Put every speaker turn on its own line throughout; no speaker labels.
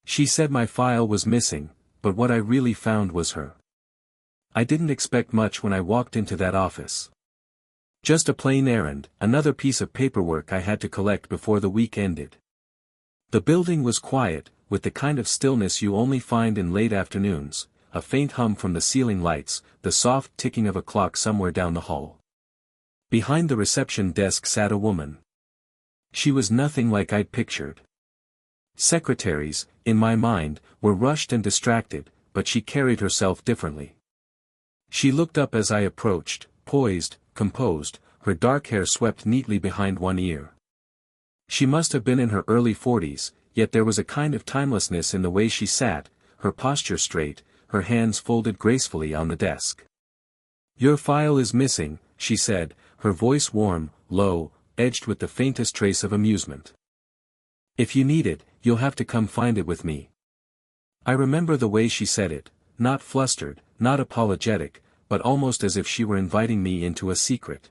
She said my file was missing, but what I really found was her. I didn't expect much when I walked into that office. Just a plain errand, another piece of paperwork I had to collect before the week ended. The building was quiet, with the kind of stillness you only find in late afternoons, a faint hum from the ceiling lights, the soft ticking of a clock somewhere down the hall. Behind the reception desk sat a woman. She was nothing like I'd pictured. Secretaries, in my mind, were rushed and distracted, but she carried herself differently. She looked up as I approached, poised, composed, her dark hair swept neatly behind one ear. She must have been in her early 40s, yet there was a kind of timelessness in the way she sat, her posture straight, her hands folded gracefully on the desk. "Your file is missing," she said, her voice warm, low, edged with the faintest trace of amusement. "If you need it, you'll have to come find it with me." I remember the way she said it, not flustered, not apologetic, but almost as if she were inviting me into a secret.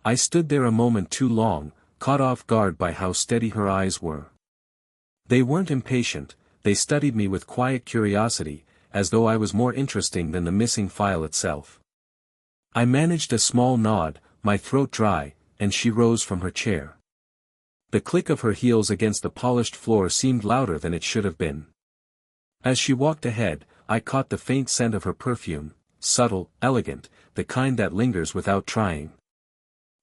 I stood there a moment too long, caught off guard by how steady her eyes were. They weren't impatient, they studied me with quiet curiosity, as though I was more interesting than the missing file itself. I managed a small nod, my throat dry, and she rose from her chair. The click of her heels against the polished floor seemed louder than it should have been. As she walked ahead, I caught the faint scent of her perfume, subtle, elegant, the kind that lingers without trying.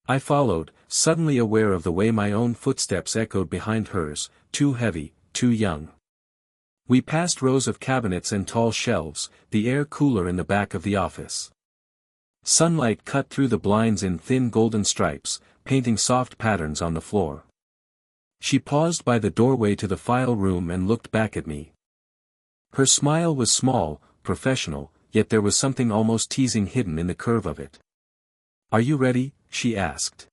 I followed, suddenly aware of the way my own footsteps echoed behind hers, too heavy, too young. We passed rows of cabinets and tall shelves, the air cooler in the back of the office. Sunlight cut through the blinds in thin golden stripes, painting soft patterns on the floor. She paused by the doorway to the file room and looked back at me. Her smile was small, professional, yet there was something almost teasing hidden in the curve of it. "Are you ready?" she asked.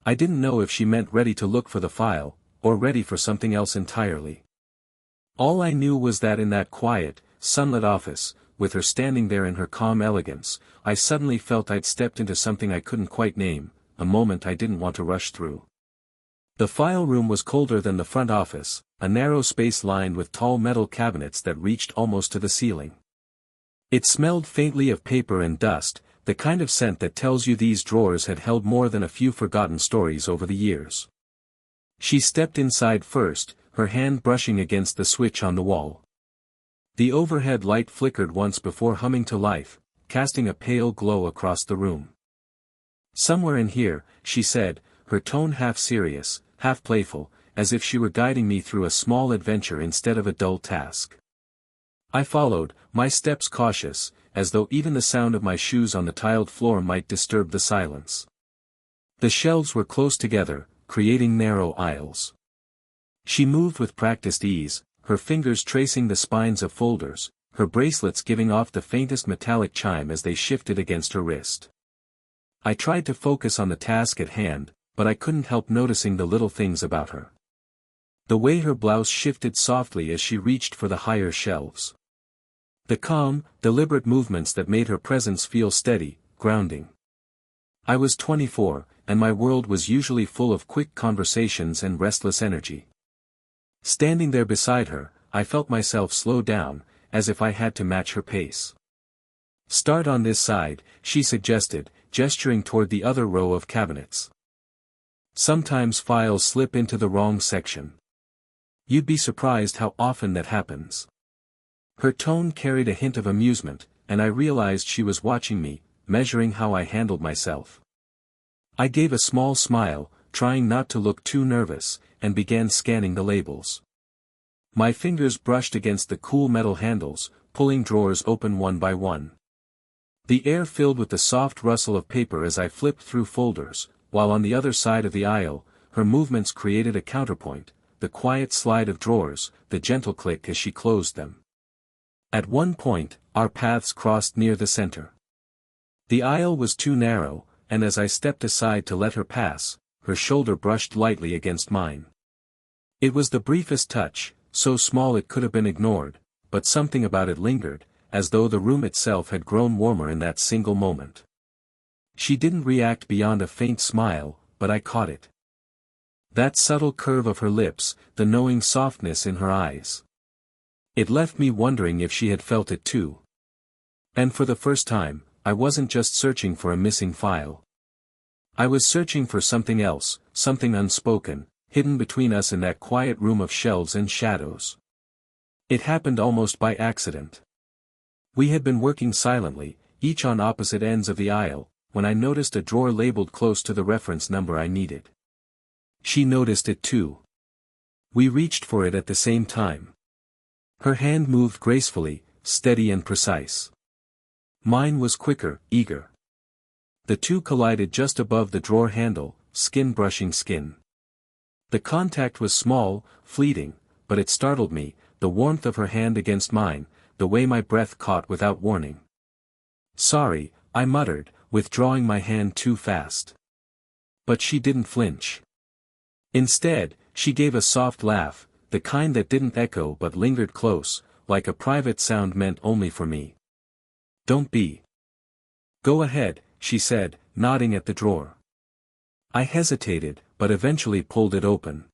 I didn't know if she meant ready to look for the file, or ready for something else entirely. All I knew was that in that quiet, sunlit office, with her standing there in her calm elegance, I suddenly felt I'd stepped into something I couldn't quite name, a moment I didn't want to rush through. The file room was colder than the front office, a narrow space lined with tall metal cabinets that reached almost to the ceiling. It smelled faintly of paper and dust, the kind of scent that tells you these drawers had held more than a few forgotten stories over the years. She stepped inside first, her hand brushing against the switch on the wall. The overhead light flickered once before humming to life, casting a pale glow across the room. "Somewhere in here," she said, her tone half serious, half playful, as if she were guiding me through a small adventure instead of a dull task. I followed, my steps cautious, as though even the sound of my shoes on the tiled floor might disturb the silence. The shelves were close together, creating narrow aisles. She moved with practiced ease, her fingers tracing the spines of folders, her bracelets giving off the faintest metallic chime as they shifted against her wrist. I tried to focus on the task at hand, but I couldn't help noticing the little things about her. The way her blouse shifted softly as she reached for the higher shelves. The calm, deliberate movements that made her presence feel steady, grounding. I was 24, and my world was usually full of quick conversations and restless energy. Standing there beside her, I felt myself slow down, as if I had to match her pace. "Start on this side," she suggested, gesturing toward the other row of cabinets. "Sometimes files slip into the wrong section. You'd be surprised how often that happens." Her tone carried a hint of amusement, and I realized she was watching me, measuring how I handled myself. I gave a small smile, trying not to look too nervous, and began scanning the labels. My fingers brushed against the cool metal handles, pulling drawers open one by one. The air filled with the soft rustle of paper as I flipped through folders, while on the other side of the aisle, her movements created a counterpoint, the quiet slide of drawers, the gentle click as she closed them. At one point, our paths crossed near the center. The aisle was too narrow, and as I stepped aside to let her pass, her shoulder brushed lightly against mine. It was the briefest touch, so small it could have been ignored, but something about it lingered, as though the room itself had grown warmer in that single moment. She didn't react beyond a faint smile, but I caught it. That subtle curve of her lips, the knowing softness in her eyes. It left me wondering if she had felt it too. And for the first time, I wasn't just searching for a missing file. I was searching for something else, something unspoken, hidden between us in that quiet room of shelves and shadows. It happened almost by accident. We had been working silently, each on opposite ends of the aisle, when I noticed a drawer labeled close to the reference number I needed. She noticed it too. We reached for it at the same time. Her hand moved gracefully, steady and precise. Mine was quicker, eager. The two collided just above the drawer handle, skin brushing skin. The contact was small, fleeting, but it startled me, the warmth of her hand against mine, the way my breath caught without warning. "Sorry," I muttered, withdrawing my hand too fast. But she didn't flinch. Instead, she gave a soft laugh, the kind that didn't echo but lingered close, like a private sound meant only for me. "Don't be." "Go ahead," she said, nodding at the drawer. I hesitated, but eventually pulled it open.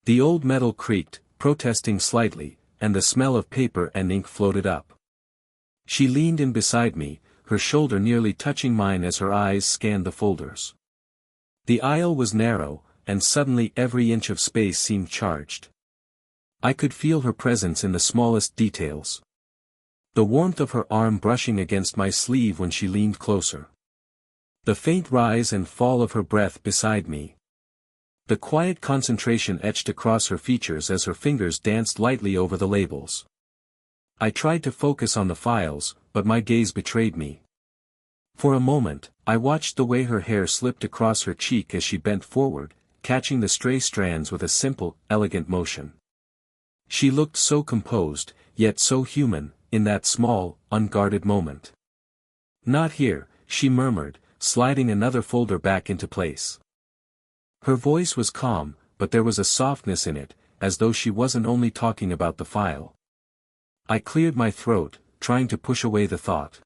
The old metal creaked, protesting slightly, and the smell of paper and ink floated up. She leaned in beside me, her shoulder nearly touching mine as her eyes scanned the folders. The aisle was narrow, and suddenly every inch of space seemed charged. I could feel her presence in the smallest details. The warmth of her arm brushing against my sleeve when she leaned closer. The faint rise and fall of her breath beside me. The quiet concentration etched across her features as her fingers danced lightly over the labels. I tried to focus on the files, but my gaze betrayed me. For a moment, I watched the way her hair slipped across her cheek as she bent forward, catching the stray strands with a simple, elegant motion. She looked so composed, yet so human, in that small, unguarded moment. "Not here," she murmured, sliding another folder back into place. Her voice was calm, but there was a softness in it, as though she wasn't only talking about the file. I cleared my throat, trying to push away the thought.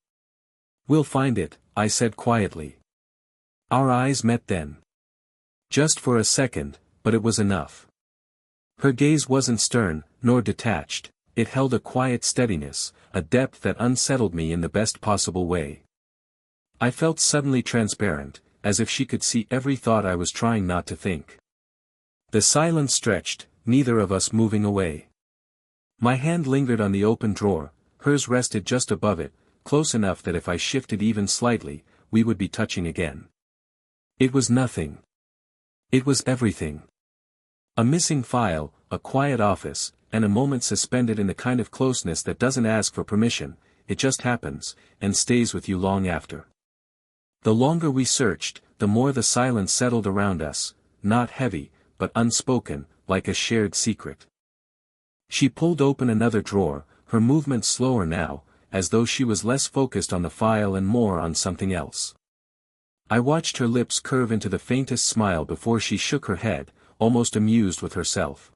"We'll find it," I said quietly. Our eyes met then. Just for a second, but it was enough. Her gaze wasn't stern, nor detached, it held a quiet steadiness, a depth that unsettled me in the best possible way. I felt suddenly transparent, as if she could see every thought I was trying not to think. The silence stretched, neither of us moving away. My hand lingered on the open drawer, hers rested just above it, close enough that if I shifted even slightly, we would be touching again. It was nothing. It was everything. A missing file, a quiet office, and a moment suspended in the kind of closeness that doesn't ask for permission, it just happens, and stays with you long after. The longer we searched, the more the silence settled around us, not heavy, but unspoken, like a shared secret. She pulled open another drawer, her movement slower now, as though she was less focused on the file and more on something else. I watched her lips curve into the faintest smile before she shook her head, almost amused with herself.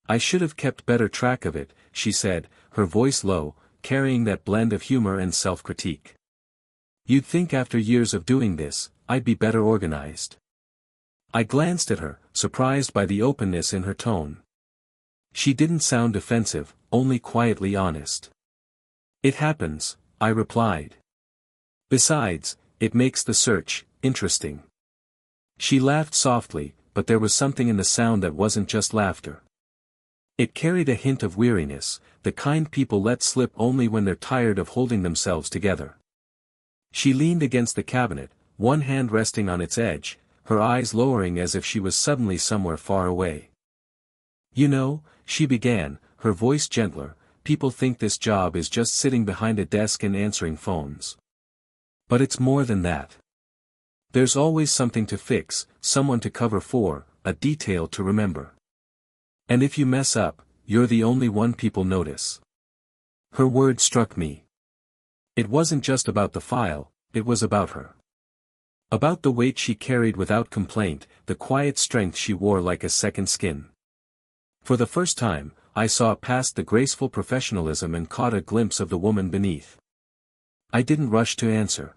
"I should have kept better track of it," she said, her voice low, carrying that blend of humor and self-critique. "You'd think after years of doing this, I'd be better organized." I glanced at her, surprised by the openness in her tone. She didn't sound defensive, only quietly honest. "It happens," I replied. "Besides, it makes the search interesting." She laughed softly, but there was something in the sound that wasn't just laughter. It carried a hint of weariness, the kind people let slip only when they're tired of holding themselves together. She leaned against the cabinet, one hand resting on its edge, her eyes lowering as if she was suddenly somewhere far away. "You know," she began, her voice gentler, "people think this job is just sitting behind a desk and answering phones. But it's more than that. There's always something to fix, someone to cover for, a detail to remember. And if you mess up, you're the only one people notice." Her words struck me. It wasn't just about the file, it was about her. About the weight she carried without complaint, the quiet strength she wore like a second skin. For the first time, I saw past the graceful professionalism and caught a glimpse of the woman beneath. I didn't rush to answer.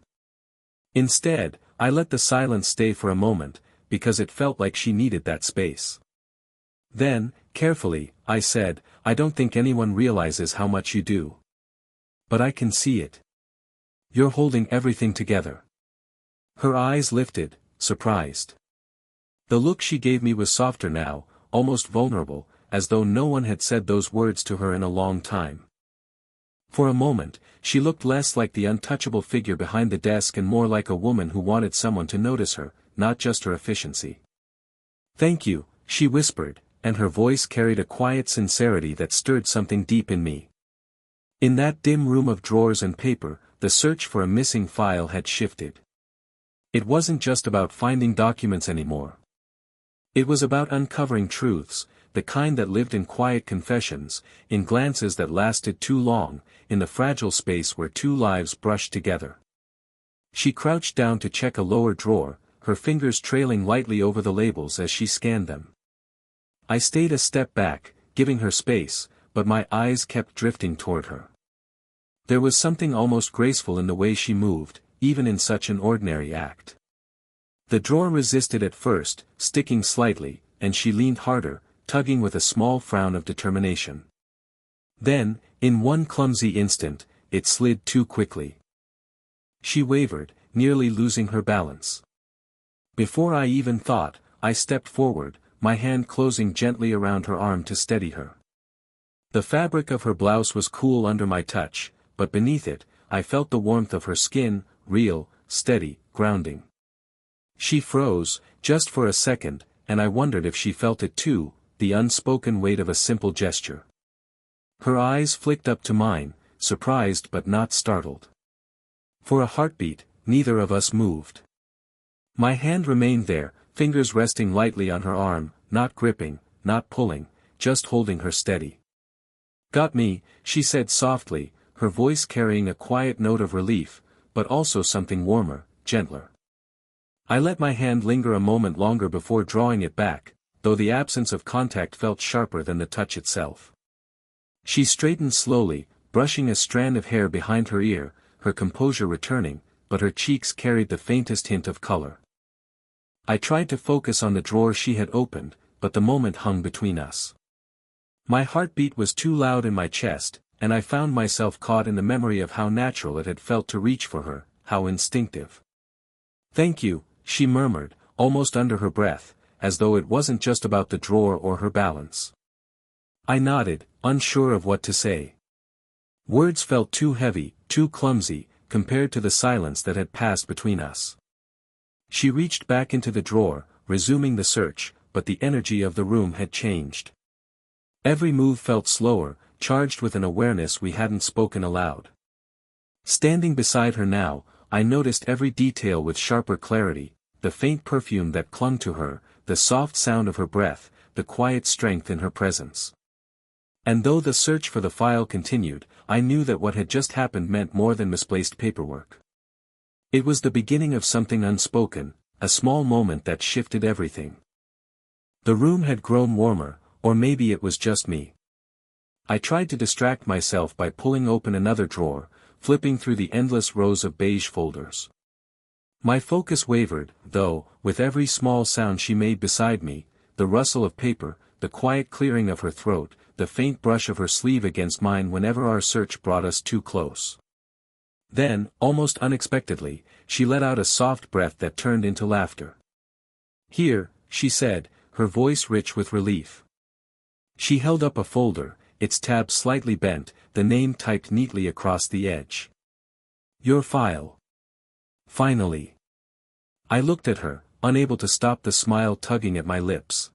Instead, I let the silence stay for a moment, because it felt like she needed that space. Then, carefully, I said, I don't think anyone realizes how much you do. But I can see it. You're holding everything together." Her eyes lifted, surprised. The look she gave me was softer now, almost vulnerable, as though no one had said those words to her in a long time. For a moment, she looked less like the untouchable figure behind the desk and more like a woman who wanted someone to notice her, not just her efficiency. "Thank you," she whispered, and her voice carried a quiet sincerity that stirred something deep in me. In that dim room of drawers and paper, the search for a missing file had shifted. It wasn't just about finding documents anymore. It was about uncovering truths, the kind that lived in quiet confessions, in glances that lasted too long, in the fragile space where two lives brushed together. She crouched down to check a lower drawer, her fingers trailing lightly over the labels as she scanned them. I stayed a step back, giving her space, but my eyes kept drifting toward her. There was something almost graceful in the way she moved, even in such an ordinary act. The drawer resisted at first, sticking slightly, and she leaned harder, tugging with a small frown of determination. Then, in one clumsy instant, it slid too quickly. She wavered, nearly losing her balance. Before I even thought, I stepped forward, my hand closing gently around her arm to steady her. The fabric of her blouse was cool under my touch, but beneath it, I felt the warmth of her skin, real, steady, grounding. She froze, just for a second, and I wondered if she felt it too, the unspoken weight of a simple gesture. Her eyes flicked up to mine, surprised but not startled. For a heartbeat, neither of us moved. My hand remained there, fingers resting lightly on her arm, not gripping, not pulling, just holding her steady. "Got me," she said softly, her voice carrying a quiet note of relief, but also something warmer, gentler. I let my hand linger a moment longer before drawing it back, though the absence of contact felt sharper than the touch itself. She straightened slowly, brushing a strand of hair behind her ear, her composure returning, but her cheeks carried the faintest hint of color. I tried to focus on the drawer she had opened, but the moment hung between us. My heartbeat was too loud in my chest, and I found myself caught in the memory of how natural it had felt to reach for her, how instinctive. "Thank you," she murmured, almost under her breath, as though it wasn't just about the drawer or her balance. I nodded, unsure of what to say. Words felt too heavy, too clumsy, compared to the silence that had passed between us. She reached back into the drawer, resuming the search, but the energy of the room had changed. Every move felt slower, charged with an awareness we hadn't spoken aloud. Standing beside her now, I noticed every detail with sharper clarity, the faint perfume that clung to her, the soft sound of her breath, the quiet strength in her presence. And though the search for the file continued, I knew that what had just happened meant more than misplaced paperwork. It was the beginning of something unspoken, a small moment that shifted everything. The room had grown warmer, or maybe it was just me. I tried to distract myself by pulling open another drawer, flipping through the endless rows of beige folders. My focus wavered, though, with every small sound she made beside me, the rustle of paper, the quiet clearing of her throat, the faint brush of her sleeve against mine whenever our search brought us too close. Then, almost unexpectedly, she let out a soft breath that turned into laughter. "Here," she said, her voice rich with relief. She held up a folder, its tab slightly bent, the name typed neatly across the edge. "Your file." Finally. I looked at her, unable to stop the smile tugging at my lips.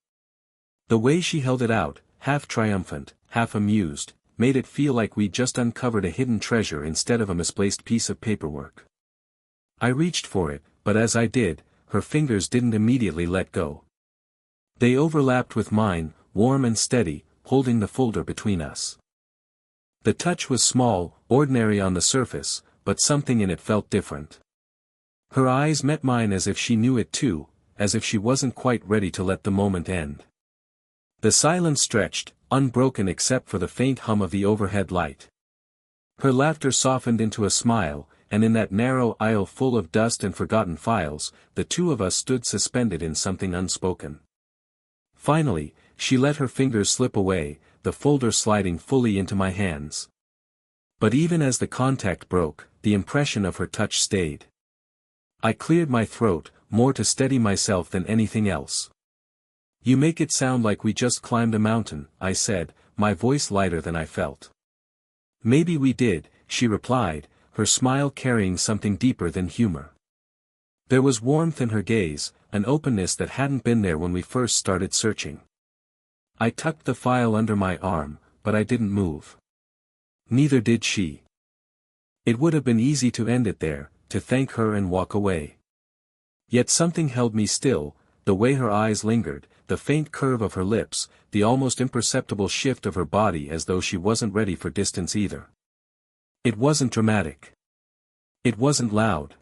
The way she held it out, half triumphant, half amused, made it feel like we'd just uncovered a hidden treasure instead of a misplaced piece of paperwork. I reached for it, but as I did, her fingers didn't immediately let go. They overlapped with mine, warm and steady, holding the folder between us. The touch was small, ordinary on the surface, but something in it felt different. Her eyes met mine as if she knew it too, as if she wasn't quite ready to let the moment end. The silence stretched, unbroken except for the faint hum of the overhead light. Her laughter softened into a smile, and in that narrow aisle full of dust and forgotten files, the two of us stood suspended in something unspoken. Finally, she let her fingers slip away, the folder sliding fully into my hands. But even as the contact broke, the impression of her touch stayed. I cleared my throat, more to steady myself than anything else. "You make it sound like we just climbed a mountain," I said, my voice lighter than I felt. "Maybe we did," she replied, her smile carrying something deeper than humor. There was warmth in her gaze, an openness that hadn't been there when we first started searching. I tucked the file under my arm, but I didn't move. Neither did she. It would have been easy to end it there, to thank her and walk away. Yet something held me still, the way her eyes lingered, the faint curve of her lips, the almost imperceptible shift of her body as though she wasn't ready for distance either. It wasn't dramatic. It wasn't loud.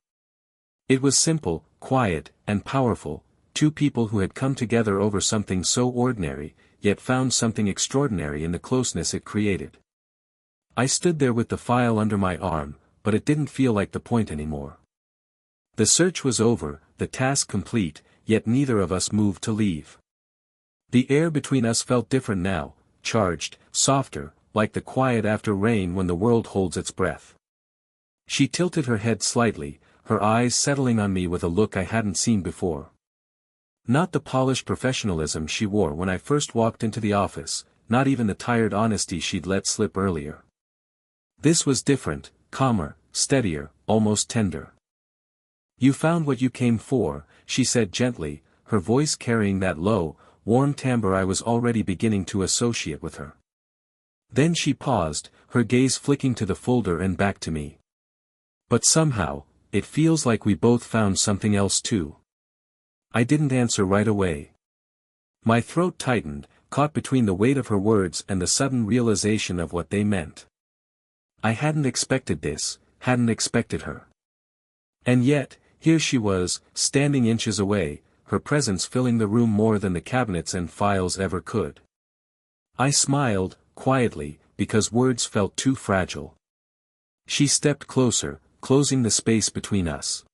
It was simple, quiet, and powerful, two people who had come together over something so ordinary, yet found something extraordinary in the closeness it created. I stood there with the file under my arm, but it didn't feel like the point anymore. The search was over, the task complete, yet neither of us moved to leave. The air between us felt different now, charged, softer, like the quiet after rain when the world holds its breath. She tilted her head slightly, her eyes settling on me with a look I hadn't seen before. Not the polished professionalism she wore when I first walked into the office, not even the tired honesty she'd let slip earlier. This was different, calmer, steadier, almost tender. "You found what you came for," she said gently, her voice carrying that low, warm timbre I was already beginning to associate with her. Then she paused, her gaze flicking to the folder and back to me. "But somehow, it feels like we both found something else too." I didn't answer right away. My throat tightened, caught between the weight of her words and the sudden realization of what they meant. I hadn't expected this, hadn't expected her. And yet, here she was, standing inches away, her presence filling the room more than the cabinets and files ever could. I smiled, quietly, because words felt too fragile. She stepped closer, closing the space between us.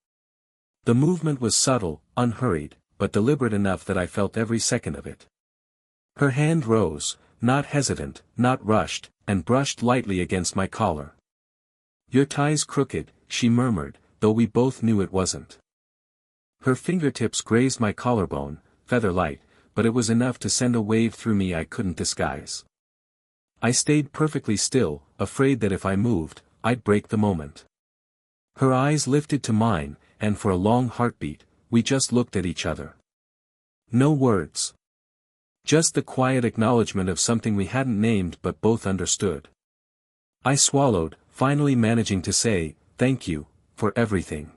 The movement was subtle, unhurried, but deliberate enough that I felt every second of it. Her hand rose, not hesitant, not rushed, and brushed lightly against my collar. "Your tie's crooked," she murmured, though we both knew it wasn't. Her fingertips grazed my collarbone, feather-light, but it was enough to send a wave through me I couldn't disguise. I stayed perfectly still, afraid that if I moved, I'd break the moment. Her eyes lifted to mine, and for a long heartbeat, we just looked at each other. No words. Just the quiet acknowledgement of something we hadn't named but both understood. I swallowed, finally managing to say, "Thank you, for everything."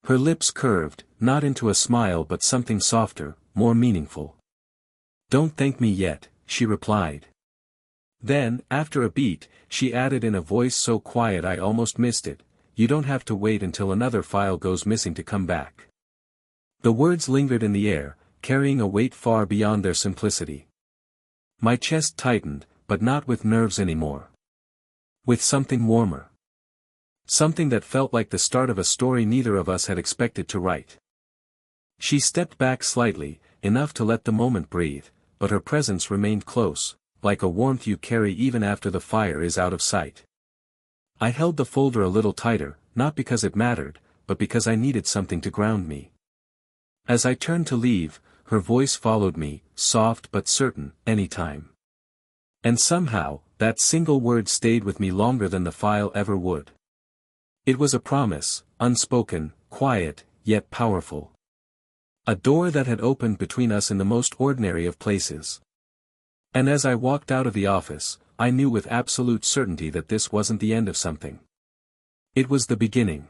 Her lips curved, not into a smile but something softer, more meaningful. "Don't thank me yet," she replied. Then, after a beat, she added in a voice so quiet I almost missed it, "You don't have to wait until another file goes missing to come back." The words lingered in the air, carrying a weight far beyond their simplicity. My chest tightened, but not with nerves anymore. With something warmer. Something that felt like the start of a story neither of us had expected to write. She stepped back slightly, enough to let the moment breathe, but her presence remained close, like a warmth you carry even after the fire is out of sight. I held the folder a little tighter, not because it mattered, but because I needed something to ground me. As I turned to leave, her voice followed me, soft but certain, "Anytime." And somehow, that single word stayed with me longer than the file ever would. It was a promise, unspoken, quiet, yet powerful. A door that had opened between us in the most ordinary of places. And as I walked out of the office, I knew with absolute certainty that this wasn't the end of something. It was the beginning.